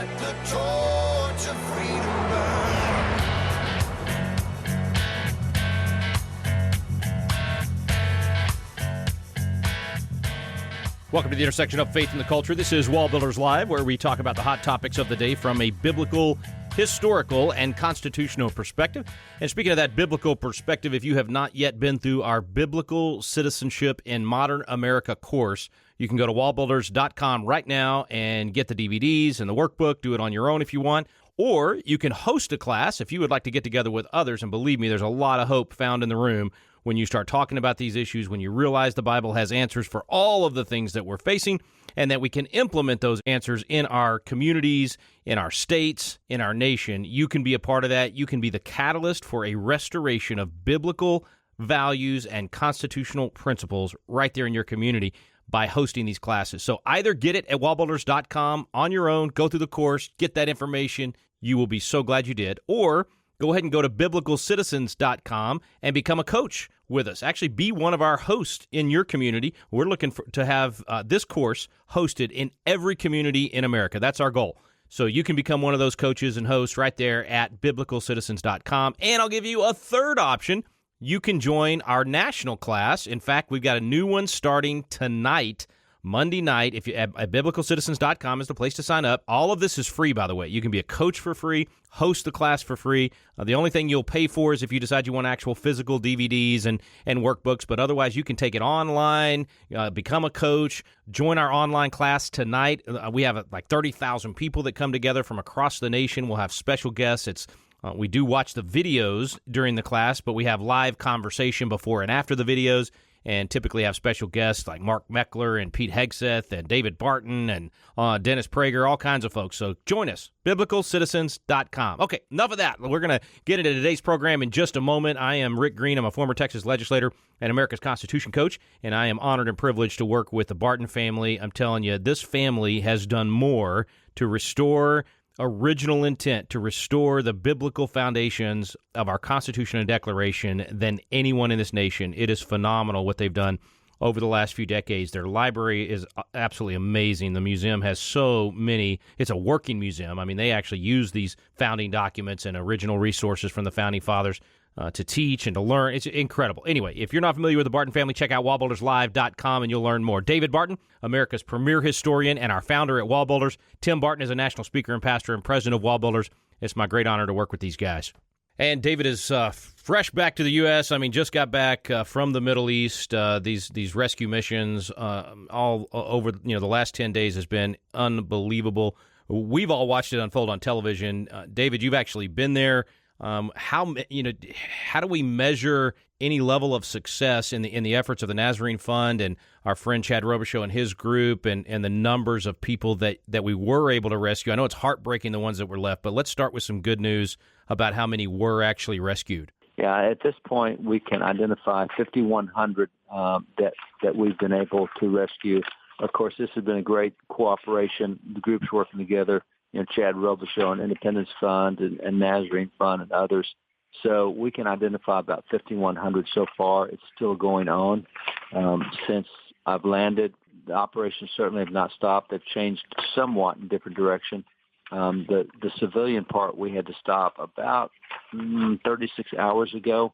Let the torch of freedom burn. Welcome to the intersection of faith and the culture. This is WallBuilders Live, where we talk about the hot topics of the day from a biblical, historical, and constitutional perspective. And speaking of that biblical perspective, if you have not yet been through our Biblical Citizenship in Modern America course, you can go to wallbuilders.com right now and get the DVDs and the workbook. Do it on your own if you want. Or you can host a class if you would like to get together with others. And believe me, there's a lot of hope found in the room when you start talking about these issues, when you realize the Bible has answers for all of the things that we're facing, and that we can implement those answers in our communities, in our states, in our nation. You can be a part of that. You can be the catalyst for a restoration of biblical values and constitutional principles right there in your community by hosting these classes. So either get it at wallbuilders.com on your own, go through the course, get that information. You will be so glad you did. Or go ahead and go to biblicalcitizens.com and become a coach with us. Actually, be one of our hosts in your community. We're looking to have this course hosted in every community in America. That's our goal. So you can become one of those coaches and hosts right there at biblicalcitizens.com. And I'll give you a third option. You can join our national class. In fact, we've got a new one starting tonight, Monday night. If you at biblicalcitizens.com is the place to sign up. All of this is free, by the way. You can be a coach for free, host the class for free. The only thing you'll pay for is if you decide you want actual physical DVDs and workbooks, but otherwise you can take it online, become a coach, join our online class tonight. We have like 30,000 people that come together from across the nation. We'll have special guests. We do watch the videos during the class, but we have live conversation before and after the videos, and typically have special guests like Mark Meckler and Pete Hegseth and David Barton and Dennis Prager, all kinds of folks. So join us, biblicalcitizens.com. Okay, enough of that. We're going to get into today's program in just a moment. I am Rick Green. I'm a former Texas legislator and America's Constitution coach, and I am honored and privileged to work with the Barton family. I'm telling you, this family has done more to restore original intent, to restore the biblical foundations of our Constitution and Declaration than anyone in this nation. It is phenomenal what they've done over the last few decades. Their library is absolutely amazing. The museum has so many. It's a working museum. I mean, they actually use these founding documents and original resources from the founding fathers to teach and to learn. It's incredible. Anyway, if you're not familiar with the Barton family, check out wallbuilderslive.com and you'll learn more. David Barton, America's premier historian and our founder at WallBuilders. Tim Barton is a national speaker and pastor and president of WallBuilders. It's my great honor to work with these guys. And David is fresh back to the U.S. I mean, just got back from the Middle East. These rescue missions all over the last 10 days has been unbelievable. We've all watched it unfold on television. David, you've actually been there. How do we measure any level of success in the efforts of the Nazarene Fund and our friend Chad Robichaux and his group and the numbers of people that we were able to rescue? I know it's heartbreaking, the ones that were left, but let's start with some good news about how many were actually rescued. Yeah, at this point, we can identify 5,100 that we've been able to rescue. Of course, this has been a great cooperation, the groups working together. Chad Robichaux and Independence Fund and Nazarene Fund and others. So we can identify about 5,100 so far. It's still going on. Since I've landed, the operations certainly have not stopped. They've changed somewhat in different direction. The civilian part we had to stop about 36 hours ago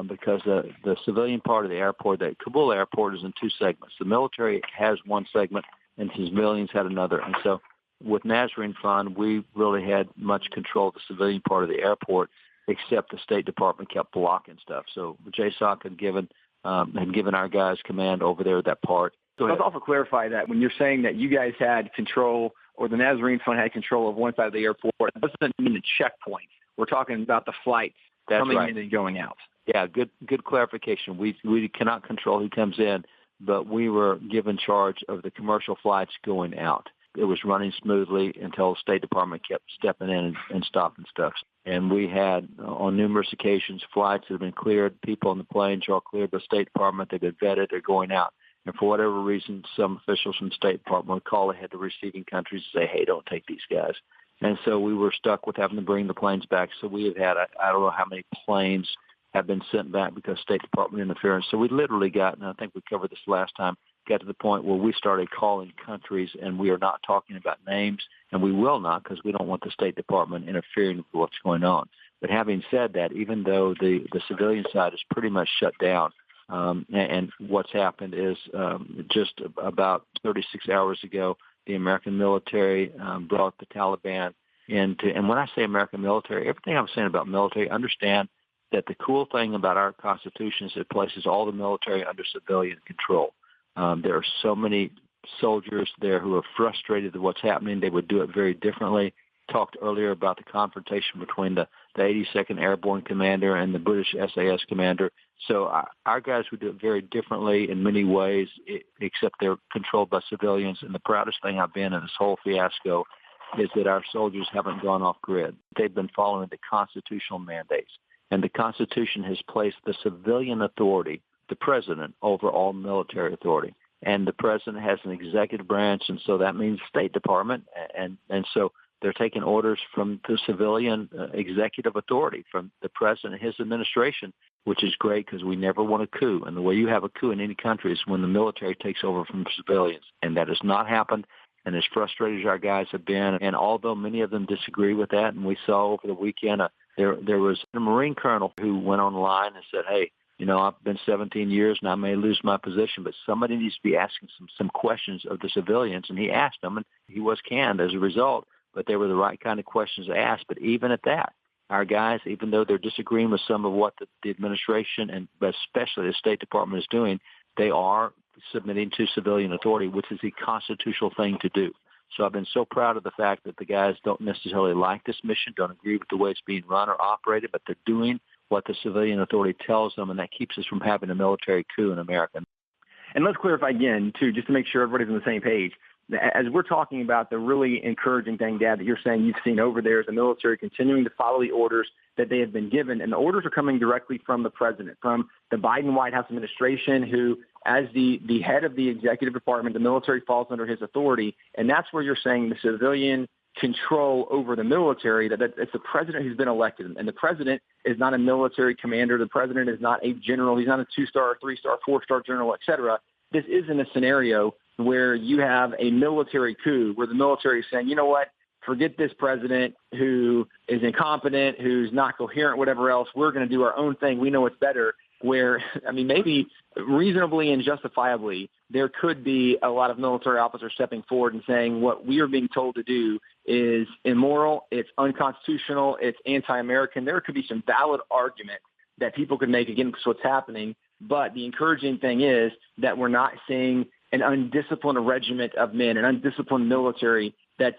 because the civilian part of the airport, the Kabul airport, is in two segments. The military has one segment and civilians had another. And so with Nazarene Fund, we really had much control of the civilian part of the airport, except the State Department kept blocking stuff. So JSOC had given our guys command over there at that part. So let's also clarify that when you're saying that you guys had control or the Nazarene Fund had control of one side of the airport, that doesn't mean the checkpoint. We're talking about the flights coming in and going out. Yeah, good clarification. We cannot control who comes in, but we were given charge of the commercial flights going out. It was running smoothly until the State Department kept stepping in and stopping stuff. And we had, on numerous occasions, flights that have been cleared. People on the planes are all cleared by the State Department. They've been vetted. They're going out. And for whatever reason, some officials from the State Department would call ahead to receiving countries and say, hey, don't take these guys. And so we were stuck with having to bring the planes back. So we have had, I don't know how many planes have been sent back because State Department interference. So we literally got, and I think we covered this last time, got to the point where we started calling countries, and we are not talking about names, and we will not because we don't want the State Department interfering with what's going on. But having said that, even though the civilian side is pretty much shut down, and what's happened is just about 36 hours ago, the American military brought the Taliban into, and when I say American military, everything I'm saying about military, understand that the cool thing about our Constitution is it places all the military under civilian control. There are so many soldiers there who are frustrated at what's happening. They would do it very differently. Talked earlier about the confrontation between the 82nd Airborne Commander and the British SAS Commander. So our guys would do it very differently in many ways, except they're controlled by civilians. And the proudest thing I've been in this whole fiasco is that our soldiers haven't gone off grid. They've been following the constitutional mandates. And the Constitution has placed the civilian authority, the president, over all military authority. And the president has an executive branch, and so that means State Department. And so they're taking orders from the civilian executive authority, from the president and his administration, which is great because we never want a coup. And the way you have a coup in any country is when the military takes over from civilians. And that has not happened. And as frustrated as our guys have been, and although many of them disagree with that, and we saw over the weekend, there was a Marine colonel who went online and said, hey, I've been 17 years and I may lose my position, but somebody needs to be asking some questions of the civilians. And he asked them, and he was canned as a result. But they were the right kind of questions to ask. But even at that, our guys, even though they're disagreeing with some of what the administration and especially the State Department is doing, they are submitting to civilian authority, which is a constitutional thing to do. So I've been so proud of the fact that the guys don't necessarily like this mission, don't agree with the way it's being run or operated, but they're doing what the civilian authority tells them, and that keeps us from having a military coup in America. And let's clarify again, too, just to make sure everybody's on the same page. As we're talking about the really encouraging thing, Dad, that you're saying you've seen over there is the military continuing to follow the orders that they have been given. And the orders are coming directly from the president, from the Biden White House administration, who, as the head of the executive department, the military falls under his authority. And that's where you're saying the civilian control over the military, that it's the president who's been elected. And the president is not a military commander. The president is not a general. He's not a 2-star, 3-star, 4-star general, et cetera. This isn't a scenario where you have a military coup where the military is saying, you know what, forget this president who is incompetent, who's not coherent, whatever else. We're going to do our own thing. We know it's better. Where, maybe reasonably and justifiably, there could be a lot of military officers stepping forward and saying what we are being told to do is immoral, it's unconstitutional, it's anti-American. There could be some valid argument that people could make against what's happening. But the encouraging thing is that we're not seeing an undisciplined regiment of men, an undisciplined military that's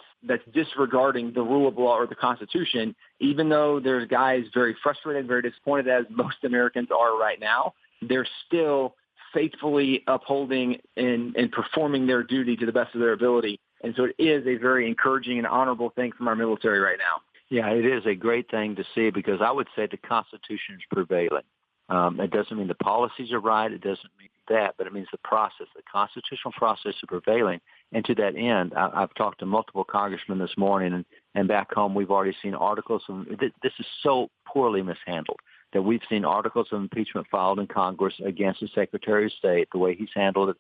disregarding the rule of law or the Constitution, even though there's guys very frustrated, very disappointed, as most Americans are right now. They're still faithfully upholding and performing their duty to the best of their ability. And so it is a very encouraging and honorable thing from our military right now. Yeah, it is a great thing to see because I would say the Constitution is prevailing. It doesn't mean the policies are right. It doesn't mean that, but it means the process, the constitutional process is prevailing. And to that end, I've talked to multiple congressmen this morning, and back home we've already seen articles. This is so poorly mishandled that we've seen articles of impeachment filed in Congress against the Secretary of State, the way he's handled it,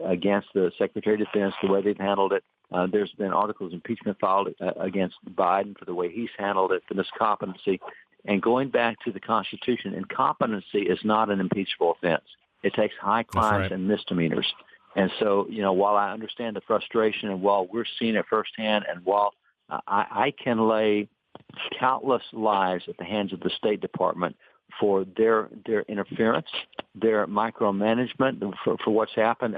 against the Secretary of Defense, the way they've handled it. There's been articles of impeachment filed against Biden for the way he's handled it, for miscompetency. And going back to the Constitution, incompetency is not an impeachable offense. It takes high crimes and misdemeanors. And so, while I understand the frustration and while we're seeing it firsthand and while I can lay countless lives at the hands of the State Department for their interference, their micromanagement, for what's happened,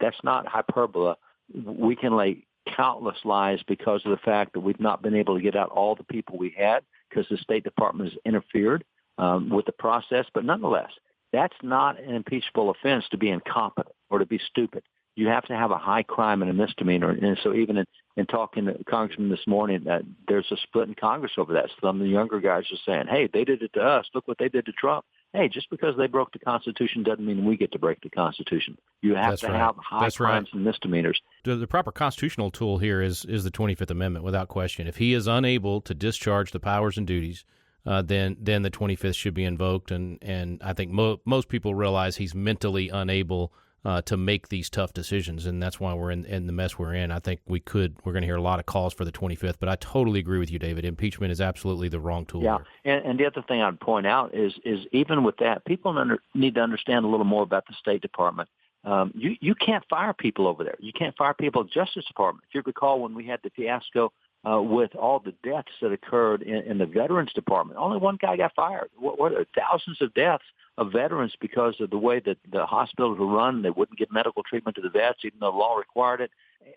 that's not hyperbole. We can lay countless lives because of the fact that we've not been able to get out all the people we had because the State Department has interfered with the process. But nonetheless, that's not an impeachable offense to be incompetent or to be stupid. You have to have a high crime and a misdemeanor. And so even in talking to Congressman this morning, there's a split in Congress over that. Some of the younger guys are saying, hey, they did it to us. Look what they did to Trump. Hey, just because they broke the Constitution doesn't mean we get to break the Constitution. You have to have high crimes and misdemeanors. The proper constitutional tool here is the 25th Amendment, without question. If he is unable to discharge the powers and duties, then the 25th should be invoked. And I think most people realize he's mentally unable to make these tough decisions, and that's why we're in the mess we're in. I think we're going to hear a lot of calls for the 25th, but I totally agree with you, David. Impeachment is absolutely the wrong tool Yeah, here. and the other thing I'd point out is even with that, people need to understand a little more about the State Department. You can't fire people over there. You can't fire people at the Justice Department. If you recall when we had the fiasco with all the deaths that occurred in the Veterans Department, only one guy got fired. What are thousands of deaths of veterans because of the way that the hospitals were run? They wouldn't give medical treatment to the vets, even though the law required it.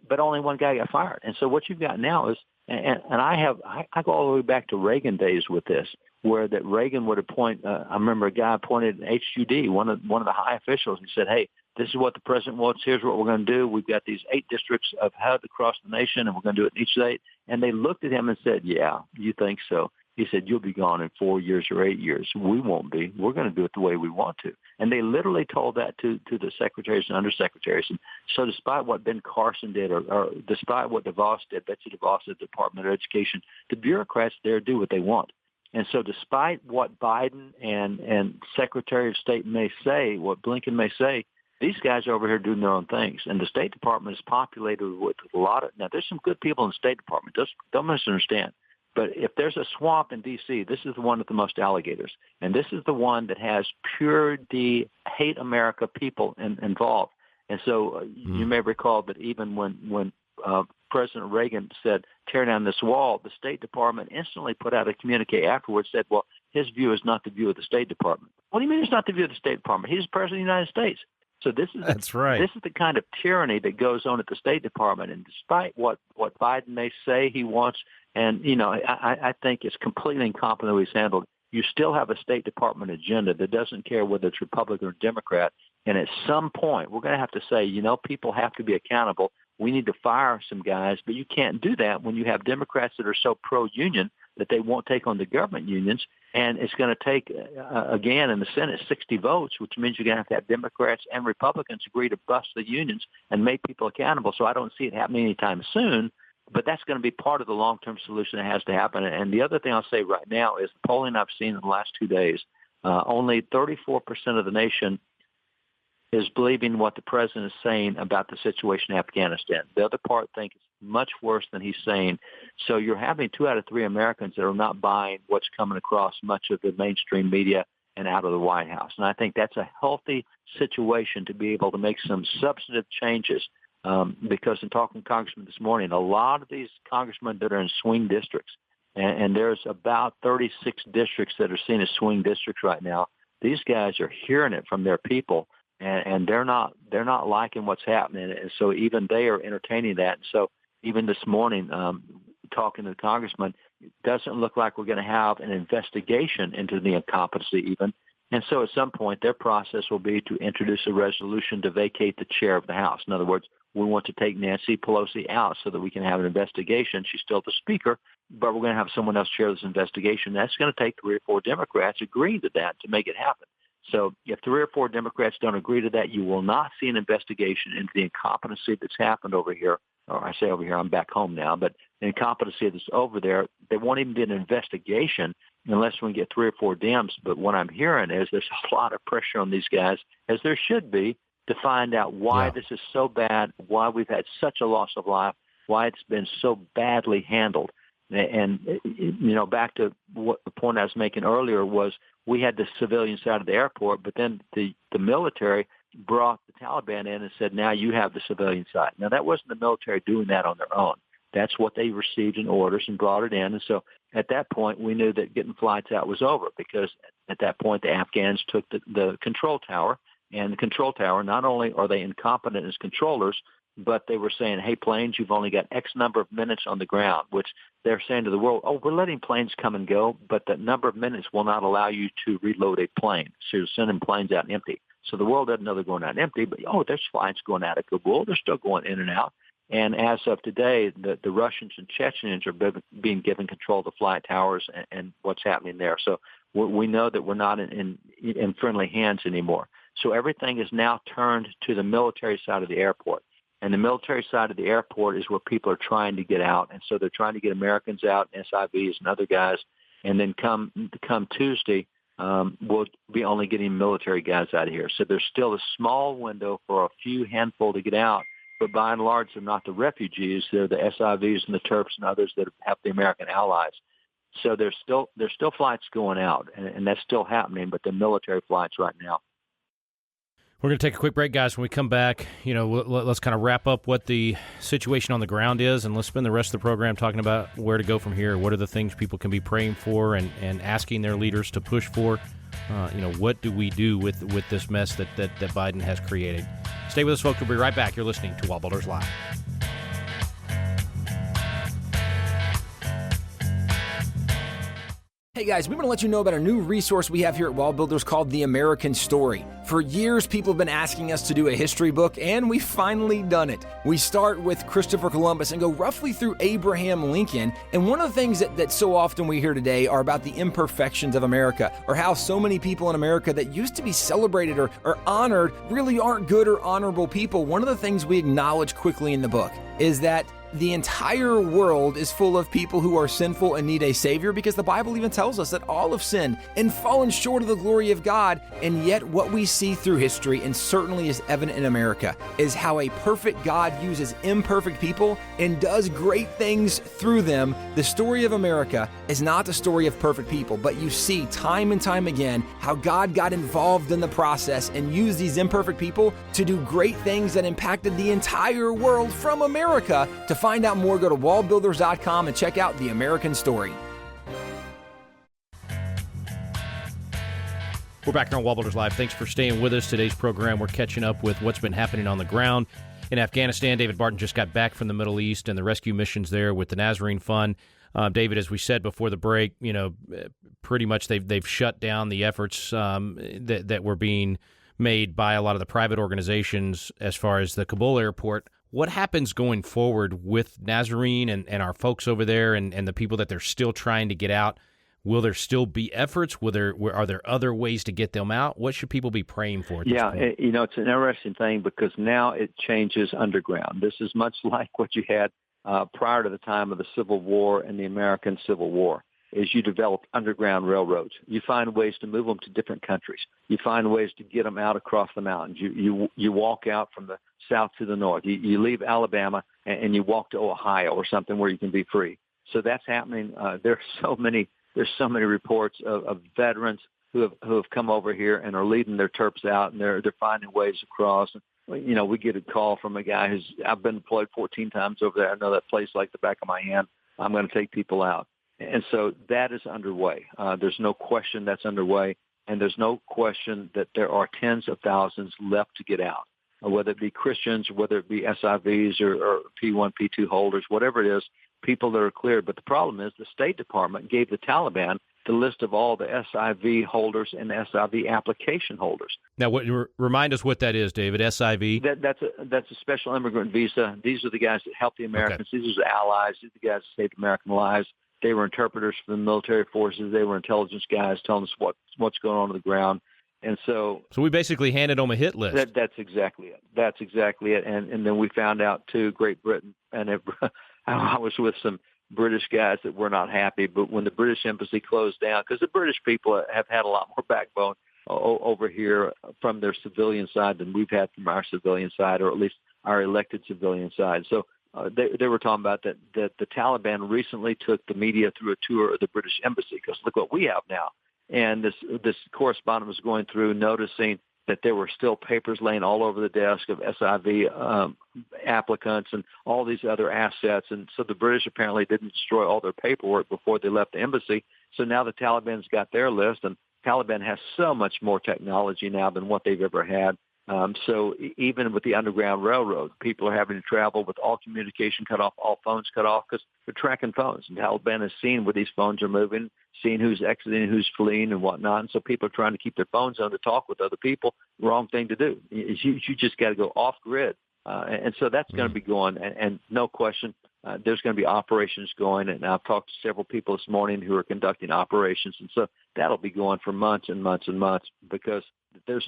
But only one guy got fired. And so what you've got now is, and I go all the way back to Reagan days with this, where that Reagan would appoint. I remember a guy appointed an HUD, one of the high officials, and said, "Hey, this is what the president wants. Here's what we're going to do. We've got these 8 districts of HUD across the nation, and we're going to do it in each state." And they looked at him and said, "Yeah, you think so?" He said, "You'll be gone in 4 years or 8 years. We won't be. We're going to do it the way we want to." And they literally told that to the secretaries and undersecretaries. And so despite what Ben Carson did or despite what DeVos did, Betsy DeVos at the Department of Education, the bureaucrats there do what they want. And so despite what Biden and Secretary of State may say, what Blinken may say, these guys are over here doing their own things. And the State Department is populated with a lot of, now there's some good people in the State Department. Don't misunderstand. But if there's a swamp in D.C., this is the one with the most alligators. And this is the one that has pure D, hate America people involved. And so you may recall that even when President Reagan said, "Tear down this wall," the State Department instantly put out a communique afterwards, said, well, his view is not the view of the State Department. What do you mean it's not the view of the State Department? He's President of the United States. So that's right. This is the kind of tyranny that goes on at the State Department. And despite what Biden may say he wants, and, I think it's completely incompetent the way he's handled it, you still have a State Department agenda that doesn't care whether it's Republican or Democrat. And at some point, we're going to have to say, people have to be accountable. We need to fire some guys, but you can't do that when you have Democrats that are so pro-union that they won't take on the government unions. And it's going to take, again, in the Senate, 60 votes, which means you're going to have Democrats and Republicans agree to bust the unions and make people accountable. So I don't see it happening anytime soon, but that's going to be part of the long-term solution that has to happen. And the other thing I'll say right now is the polling I've seen in the last 2 days, only 34% of the nation is believing what the president is saying about the situation in Afghanistan. The other part think it's much worse than he's saying. So you're having 2 out of 3 Americans that are not buying what's coming across much of the mainstream media and out of the White House. And I think that's a healthy situation to be able to make some substantive changes because in talking to Congressman this morning, a lot of these congressmen that are in swing districts, and there's about 36 districts that are seen as swing districts right now, these guys are hearing it from their people. And they're not liking what's happening, and so even they are entertaining that. And so even this morning, talking to the congressman, it doesn't look like we're going to have an investigation into the incompetency even. And so at some point, their process will be to introduce a resolution to vacate the chair of the House. In other words, we want to take Nancy Pelosi out so that we can have an investigation. She's still the speaker, but we're going to have someone else chair this investigation. That's going to take 3 or 4 Democrats agreeing to that to make it happen. So if 3 or 4 Democrats don't agree to that, you will not see an investigation into the incompetency that's happened over here. Or I say over here, I'm back home now, but the incompetency that's over there, there won't even be an investigation unless we get 3 or 4 Dems. But what I'm hearing is there's a lot of pressure on these guys, as there should be, to find out why this is so bad, why we've had such a loss of life, why it's been so badly handled. And, back to what the point I was making earlier was we had the civilian side of the airport, but then the military brought the Taliban in and said, now you have the civilian side. Now, that wasn't the military doing that on their own. That's what they received in orders and brought it in. And so at that point, we knew that getting flights out was over because at that point, the Afghans took the control tower. And the control tower, not only are they incompetent as controllers, but they were saying, hey, planes, you've only got X number of minutes on the ground, which they're saying to the world, oh, we're letting planes come and go, but the number of minutes will not allow you to reload a plane. So you're sending planes out empty. So the world doesn't know they're going out empty, but, there's flights going out of Kabul. They're still going in and out. And as of today, the Russians and Chechens are being given control of the flight towers and what's happening there. So we know that we're not in friendly hands anymore. So everything is now turned to the military side of the airport. And the military side of the airport is where people are trying to get out. And so they're trying to get Americans out, SIVs and other guys. And then come Tuesday, we'll be only getting military guys out of here. So there's still a small window for a few handful to get out. But by and large, they're not the refugees. They're the SIVs and the Terps and others that have the American allies. So there's still flights going out, and that's still happening, but they're military flights right now. We're going to take a quick break, guys. When we come back, let's kind of wrap up what the situation on the ground is, and let's spend the rest of the program talking about where to go from here. What are the things people can be praying for and asking their leaders to push for? What do we do with this mess that Biden has created? Stay with us, folks. We'll be right back. You're listening to WallBuilders Live. Hey guys, we want to let you know about a new resource we have here at WallBuilders called The American Story. For years, people have been asking us to do a history book, and we've finally done it. We start with Christopher Columbus and go roughly through Abraham Lincoln, and one of the things that so often we hear today are about the imperfections of America, or how so many people in America that used to be celebrated or honored really aren't good or honorable people. One of the things we acknowledge quickly in the book is that the entire world is full of people who are sinful and need a Savior, because the Bible even tells us that all have sinned and fallen short of the glory of God. And yet what we see through history, and certainly is evident in America, is how a perfect God uses imperfect people and does great things through them. The story of America is not the story of perfect people, but you see time and time again how God got involved in the process and used these imperfect people to do great things that impacted the entire world from America. To find out more, go to wallbuilders.com and check out The American Story. We're back here on WallBuilders Live. Thanks for staying with us. Today's program, we're catching up with what's been happening on the ground in Afghanistan. David Barton just got back from the Middle East and the rescue missions there with the Nazarene Fund. David, as we said before the break, pretty much they've shut down the efforts that were being made by a lot of the private organizations as far as the Kabul airport. What happens going forward with Nazarene and our folks over there and the people that they're still trying to get out? Will there still be efforts? Are there other ways to get them out? What should people be praying for at this point? It's an interesting thing because now it changes underground. This is much like what you had prior to the time of the Civil War and the American Civil War. Is you develop underground railroads. You find ways to move them to different countries. You find ways to get them out across the mountains. You walk out from the south to the north. You leave Alabama and you walk to Ohio or something where you can be free. So that's happening. There's so many reports of veterans who have come over here and are leading their Terps out, and they're finding ways across. And, we get a call from a guy I've been deployed 14 times over there. I know that place like the back of my hand. I'm going to take people out. And so that is underway. There's no question that's underway, and there's no question that there are tens of thousands left to get out, whether it be Christians, whether it be SIVs or P1, P2 holders, whatever it is, people that are cleared. But the problem is the State Department gave the Taliban the list of all the SIV holders and SIV application holders. Now, remind us what that is, David, SIV? That's a special immigrant visa. These are the guys that help the Americans. Okay. These are the allies. These are the guys that saved American lives. They were interpreters for the military forces. They were intelligence guys telling us what's going on the ground. And so we basically handed them a hit list. That's exactly it. And then we found out, too, Great Britain. And I was with some British guys that were not happy. But when the British embassy closed down, because the British people have had a lot more backbone over here from their civilian side than we've had from our civilian side, or at least our elected civilian side. So they were talking about that the Taliban recently took the media through a tour of the British embassy, because look what we have now. And this correspondent was going through, noticing that there were still papers laying all over the desk of SIV applicants and all these other assets. And so the British apparently didn't destroy all their paperwork before they left the embassy. So now the Taliban's got their list, and Taliban has so much more technology now than what they've ever had. So even with the Underground Railroad, people are having to travel with all communication cut off, all phones cut off, because they're tracking phones. And Taliban has seen where these phones are moving, seeing who's exiting, who's fleeing, and whatnot. And so people are trying to keep their phones on to talk with other people. Wrong thing to do. You just got to go off grid. And so that's going to be going. And no question, there's going to be operations going. And I've talked to several people this morning who are conducting operations. And so that'll be going for months and months and months, because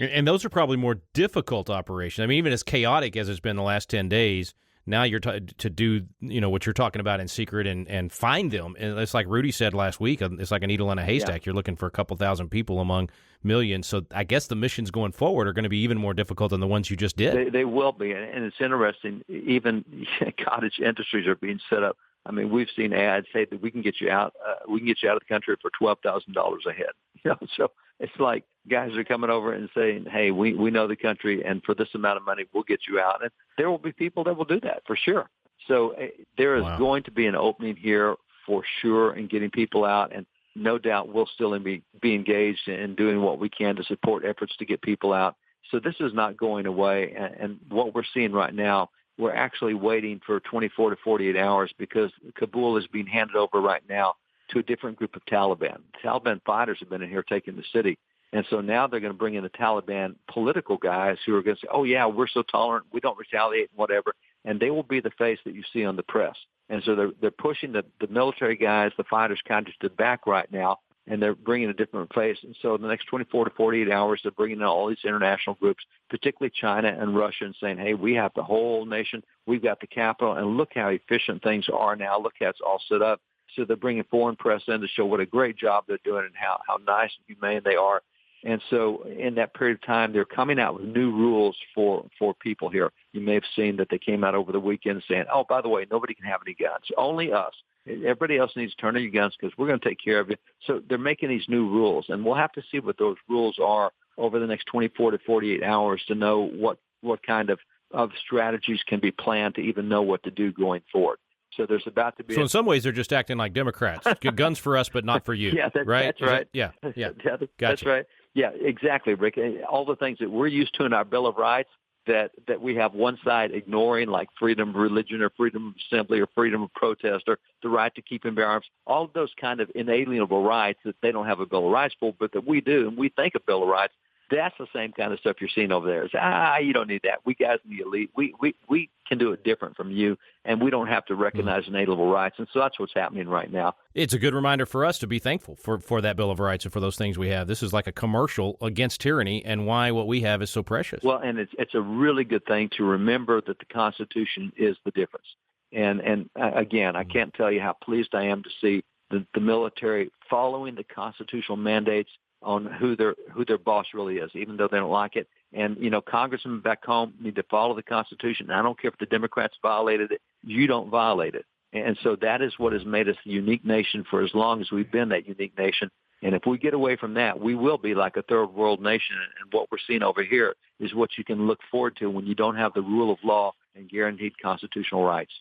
and those are probably more difficult operations. I mean, even as chaotic as it's been the last 10 days, Now you're to do, what you're talking about in secret and find them. And it's like Rudy said last week, it's like a needle in a haystack. You're looking for a couple thousand people among millions. So I guess the missions going forward are going to be even more difficult than the ones you just did. They will be. And it's interesting, even cottage industries are being set up. I mean, we've seen ads say that we can get you out of the country for $12,000 a head. So it's like guys are coming over and saying, hey, we know the country, and for this amount of money, we'll get you out. And there will be people that will do that for sure. So there is going to be an opening here for sure in getting people out. And no doubt we'll still be engaged in doing what we can to support efforts to get people out. So this is not going away. And what we're seeing right now, we're actually waiting for 24 to 48 hours because Kabul is being handed over right now to a different group of Taliban. Taliban fighters have been in here taking the city. And so now they're going to bring in the Taliban political guys who are going to say, oh, yeah, we're so tolerant, we don't retaliate, whatever. And they will be the face that you see on the press. And so they're pushing the military guys, the fighters, kind of to the back right now, and they're bringing a different face. And so in the next 24 to 48 hours, they're bringing in all these international groups, particularly China and Russia, and saying, hey, we have the whole nation. We've got the capital, and look how efficient things are now. Look how it's all set up. So they're bringing foreign press in to show what a great job they're doing and how nice and humane they are. And so in that period of time, they're coming out with new rules for people here. You may have seen that they came out over the weekend saying, oh, by the way, nobody can have any guns, only us. Everybody else needs to turn on your guns because we're going to take care of you. So they're making these new rules, and we'll have to see what those rules are over the next 24 to 48 hours to know what kind of strategies can be planned to even know what to do going forward. So there's about to be. So in some ways, they're just acting like Democrats. Guns for us, but not for you. Yeah, right? That's right. Yeah. Gotcha. That's right. Yeah, exactly, Rick. All the things that we're used to in our Bill of Rights that we have one side ignoring, like freedom of religion or freedom of assembly or freedom of protest or the right to keep and bear arms, all of those kind of inalienable rights that they don't have a Bill of Rights for, but that we do, and we think a Bill of Rights. That's the same kind of stuff you're seeing over there. It's, you don't need that. We guys in the elite, we can do it different from you, and we don't have to recognize inalienable rights. And so that's what's happening right now. It's a good reminder for us to be thankful for that Bill of Rights and for those things we have. This is like a commercial against tyranny and why what we have is so precious. Well, and it's a really good thing to remember that the Constitution is the difference. And again, I can't tell you how pleased I am to see the military following the constitutional mandates on who their boss really is, even though they don't like it. And, congressmen back home need to follow the Constitution. And I don't care if the Democrats violated it. You don't violate it. And so that is what has made us a unique nation for as long as we've been that unique nation. And if we get away from that, we will be like a third world nation. And what we're seeing over here is what you can look forward to when you don't have the rule of law and guaranteed constitutional rights.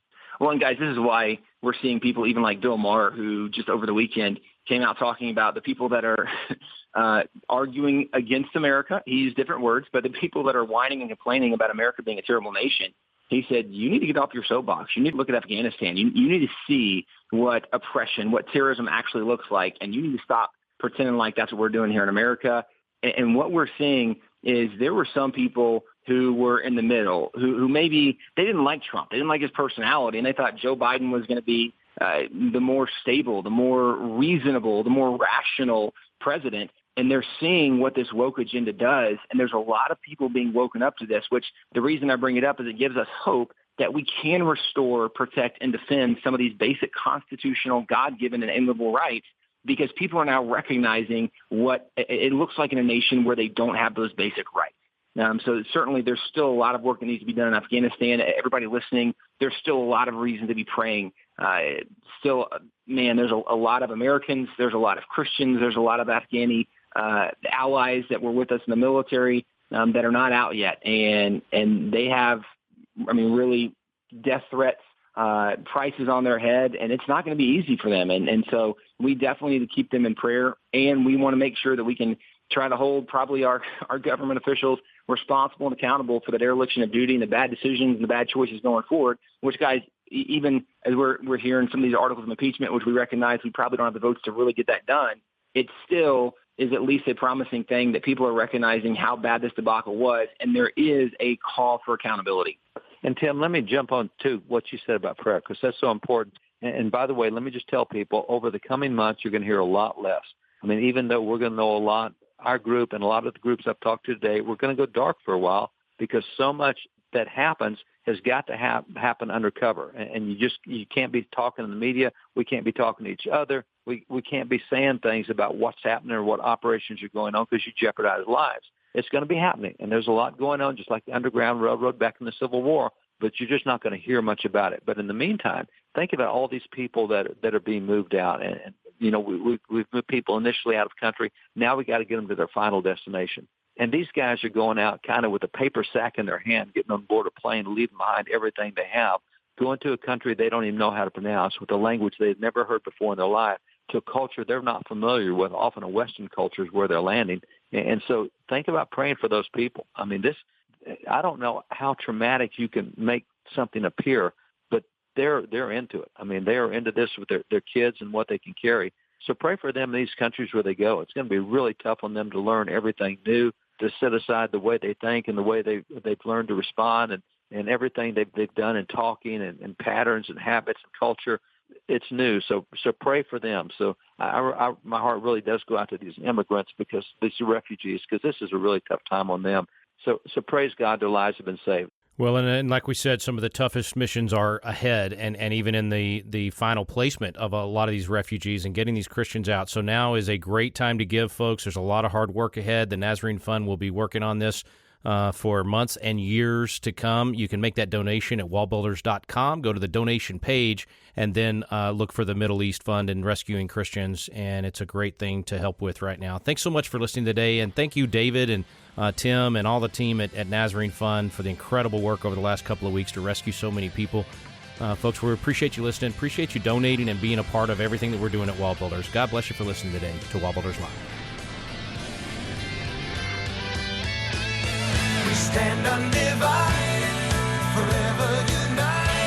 Well, and guys, this is why we're seeing people even like Bill Maher, who just over the weekend came out talking about the people that are arguing against America. He used different words, but the people that are whining and complaining about America being a terrible nation, he said, you need to get off your soapbox. You need to look at Afghanistan. You need to see what oppression, what terrorism actually looks like, and you need to stop pretending like that's what we're doing here in America. And what we're seeing is there were some people who were in the middle, who maybe they didn't like Trump. They didn't like his personality, and they thought Joe Biden was going to be the more stable, the more reasonable, the more rational president. And they're seeing what this woke agenda does, and there's a lot of people being woken up to this, which the reason I bring it up is it gives us hope that we can restore, protect, and defend some of these basic constitutional, God-given, and inalienable rights, because people are now recognizing what it looks like in a nation where they don't have those basic rights. So certainly there's still a lot of work that needs to be done in Afghanistan. Everybody listening, there's still a lot of reason to be praying. There's a lot of Americans, there's a lot of Christians, there's a lot of Afghani allies that were with us in the military that are not out yet. And they have, really death threats, prices on their head, and it's not going to be easy for them. And so we definitely need to keep them in prayer, and we want to make sure that we can try to hold probably our government officials responsible and accountable for the dereliction of duty and the bad decisions and the bad choices going forward, which, guys, even as we're hearing some of these articles of impeachment, which we recognize we probably don't have the votes to really get that done, it still is at least a promising thing that people are recognizing how bad this debacle was, and there is a call for accountability. And, Tim, let me jump on to what you said about prayer, because that's so important. And by the way, let me just tell people, over the coming months, you're going to hear a lot less. Even though we're going to know a lot, our group and a lot of the groups I've talked to today, we're going to go dark for a while because so much that happens has got to happen undercover. And you can't be talking in the media. We can't be talking to each other. We can't be saying things about what's happening or what operations are going on because you jeopardize lives. It's going to be happening. And there's a lot going on, just like the Underground Railroad back in the Civil War, but you're just not going to hear much about it. But in the meantime, think about all these people that are being moved out. And you know, we've moved people initially out of country. Now we got to get them to their final destination. And these guys are going out kind of with a paper sack in their hand, getting on board a plane, leaving behind everything they have, going to a country they don't even know how to pronounce, with a language they've never heard before in their life, to a culture they're not familiar with. Often a Western culture is where they're landing. And so think about praying for those people. I mean, I don't know how traumatic you can make something appear, but they're into it. I mean, they are into this with their kids and what they can carry. So pray for them in these countries where they go. It's going to be really tough on them to learn everything new, to set aside the way they think and the way they've learned to respond and everything they've done in talking and patterns and habits and culture. It's new. So pray for them. So my heart really does go out to these immigrants, because these refugees, because this is a really tough time on them. So praise God, their lives have been saved. Well, and like we said, some of the toughest missions are ahead, and even in the final placement of a lot of these refugees and getting these Christians out. So now is a great time to give, folks. There's a lot of hard work ahead. The Nazarene Fund will be working on this for months and years to come. You can make that donation at wallbuilders.com. Go to the donation page and then look for the Middle East Fund and Rescuing Christians, and it's a great thing to help with right now. Thanks so much for listening today, and thank you, David and Tim and all the team at Nazarene Fund, for the incredible work over the last couple of weeks to rescue so many people. Folks, we appreciate you listening, appreciate you donating and being a part of everything that we're doing at WallBuilders. God bless you for listening today to WallBuilders Live. We stand undivided, forever united.